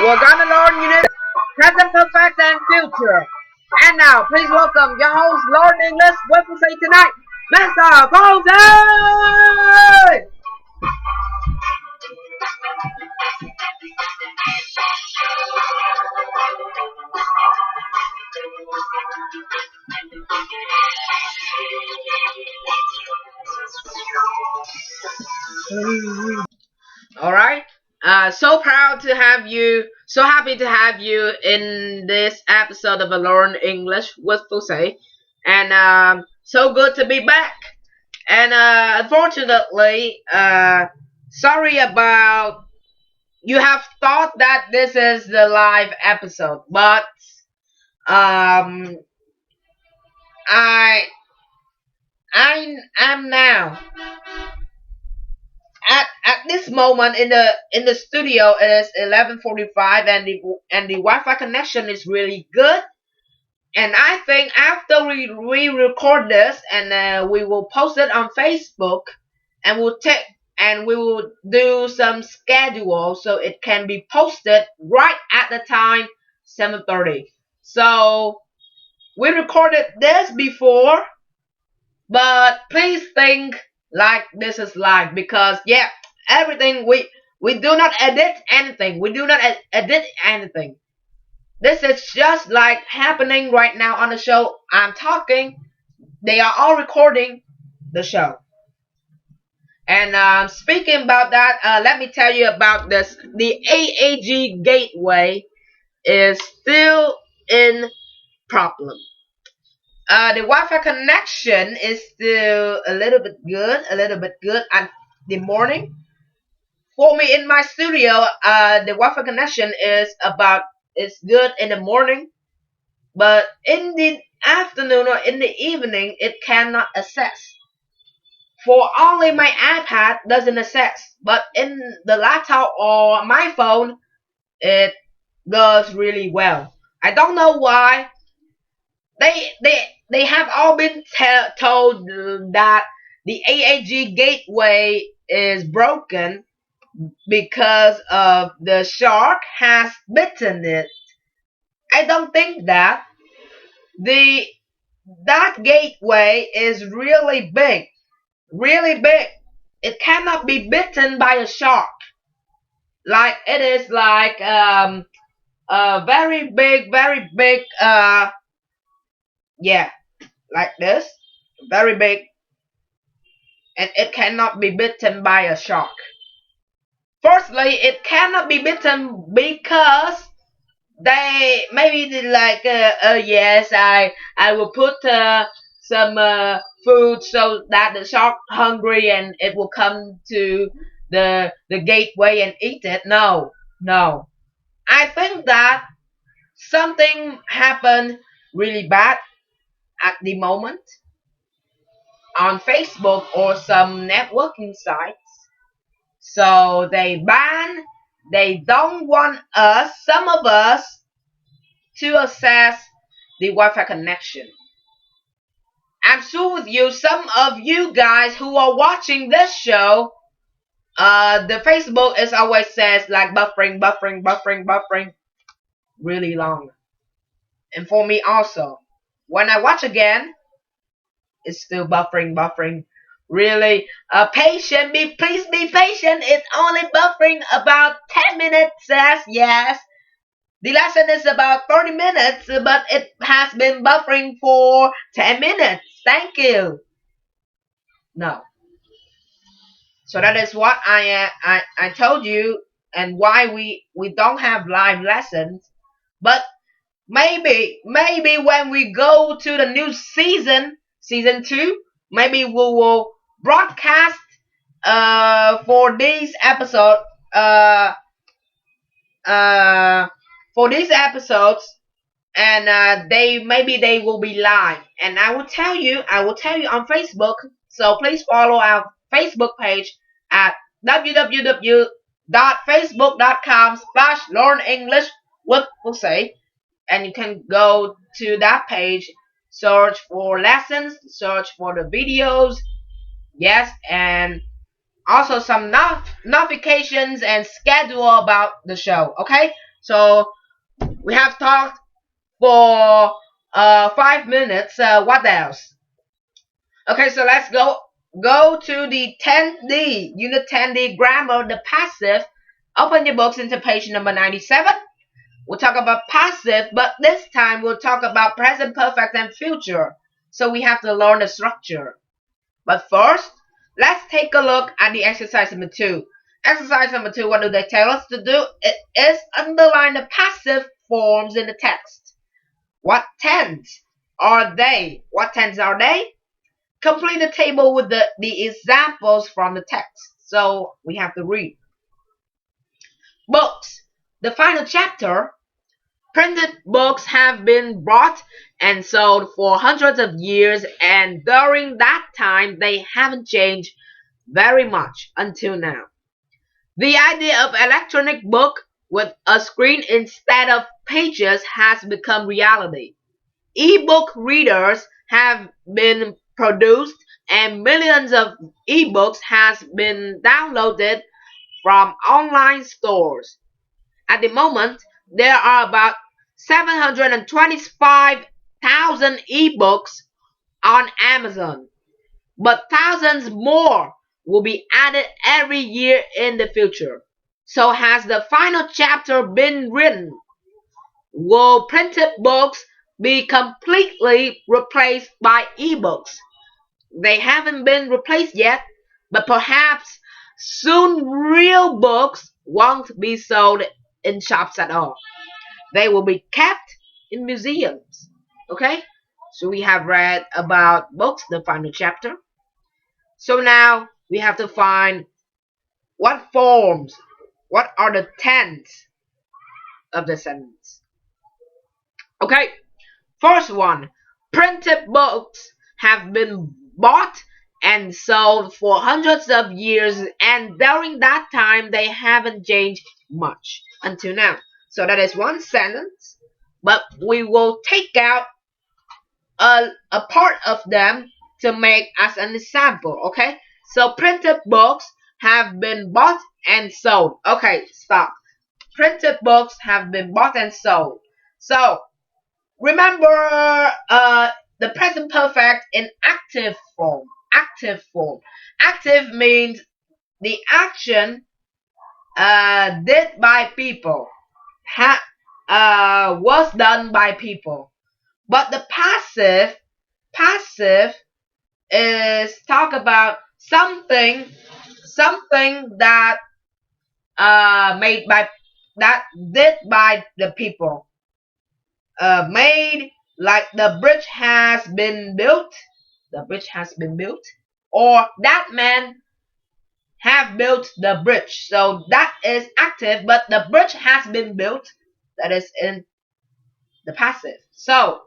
We're gonna learn unit present perfect and future. And now, please welcome your host, Learn English with Phú Sĩ tonight, Mr. Phú Sĩ! Alright, so proud to have you, so happy to have you in this episode of Learn English with Phú Sĩ. And so good to be back. And unfortunately, sorry about you have thought that this is the live episode, but I am now at this moment in the studio. It is 11:45 and the Wi-Fi connection is really good. And I think after we record this and we will post it on Facebook, and we will do some schedule so it can be posted right at the time 7:30. So we recorded this before, but please think like this is live, because everything we do not edit anything. We do not edit anything. This is just like happening right now on the show. I'm talking. They are all recording the show. And speaking about that, let me tell you about this. The AAG gateway is still in problem. The Wi-Fi connection is still a little bit good at the morning. For me in my studio, the Wi-Fi connection is good in the morning, but in the afternoon or in the evening, it cannot access. For only my iPad doesn't access, but in the laptop or my phone, it goes really well. I don't know why. They have all been told that the AAG gateway is broken because of the shark has bitten it. I don't think that. That gateway is really big. It cannot be bitten by a shark. Like it is like very big, like this, very big, and it cannot be bitten by a shark. Firstly, it cannot be bitten because they maybe like yes, I will put some food so that the shark hungry and it will come to the gateway and eat it. No. I think that something happened really bad at the moment on Facebook or some networking sites. So they don't want some of us, to access the Wi-Fi connection. I'm sure with you, some of you guys who are watching this show, the Facebook is always says like buffering, really long. And for me also, when I watch again, it's still buffering. Really, please be patient. It's only buffering about 10 minutes. Yes. The lesson is about 30 minutes, but it has been buffering for 10 minutes. Thank you. No. So that is what I told you, and why we don't have live lessons. But maybe when we go to the new season 2, maybe we will broadcast for these episodes and they will be live, and I will tell you on Facebook. So please follow our Facebook page at www.facebook.com/learnenglishwithphusy, and you can go to that page, search for lessons, search for the videos, yes, and also some notifications and schedule about the show. Okay, So we have talked for 5 minutes. What else? Okay, so let's go to the 10D, unit 10D, grammar, the passive. Open your books into page number 97. We'll talk about passive, but this time we'll talk about present perfect and future. So we have to learn the structure. But first, let's take a look at the exercise number 2. Exercise number 2, what do they tell us to do? It is underline the passive forms in the text. What tense are they? What tense are they? Complete the table with the examples from the text. So we have to read. Books. The final chapter. Printed books have been bought and sold for hundreds of years, and during that time they haven't changed very much until now. The idea of electronic book with a screen instead of pages has become reality. E-book readers have been produced and millions of e-books has been downloaded from online stores. At the moment, there are about 725,000 e-books on Amazon, but thousands more will be added every year in the future. So has the final chapter been written? Will printed books be completely replaced by e-books? They haven't been replaced yet, but perhaps soon real books won't be sold in shops at all. They will be kept in museums. Okay? So we have read about books, the final chapter. So now we have to find what forms, what are the tense of the sentence. Okay, first one. Printed books have been bought and sold for hundreds of years, and during that time they haven't changed much until now. So that is one sentence, but we will take out a part of them to make as an example. Okay, so printed books have been bought and sold. Okay, stop. Printed books have been bought and sold. So remember the present perfect in active form. Active form. Active means the action did by people, was done by people. But the passive is talk about something that did by the people. Made, like the bridge has been built. The bridge has been built, or that man have built the bridge. So that is active, but the bridge has been built. That is in the passive. So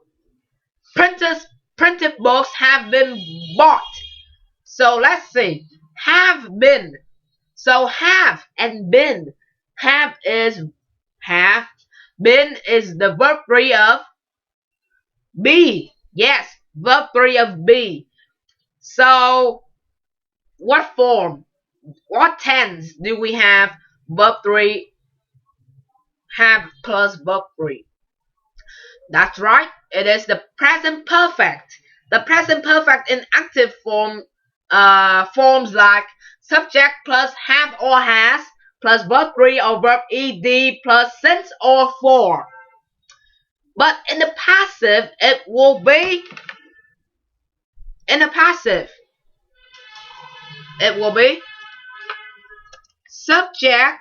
printed books have been bought. So let's see. Have been. So have and been. Have is have. Been is the verb 3 of be. Yes, verb 3 of be. So what form, what tense do we have verb 3 have plus verb 3? That's right, it is the present perfect. The present perfect in active form forms like subject plus have or has plus verb 3 or verb ed plus since or for. But in the passive, it will be subject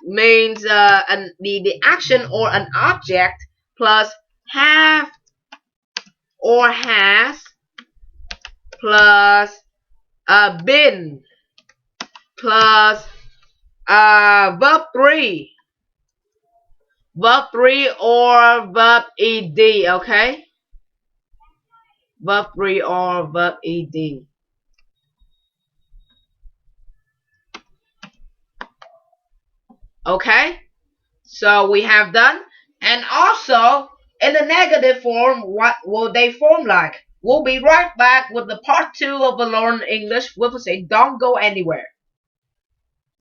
means the action or an object plus have or has plus been plus verb 3 or verb ed. Okay, verb 3 or verb ed. Okay, so we have done. And also in the negative form, what will they form like? We'll be right back with the part 2 of the Learn English with Phú Sĩ. Don't go anywhere.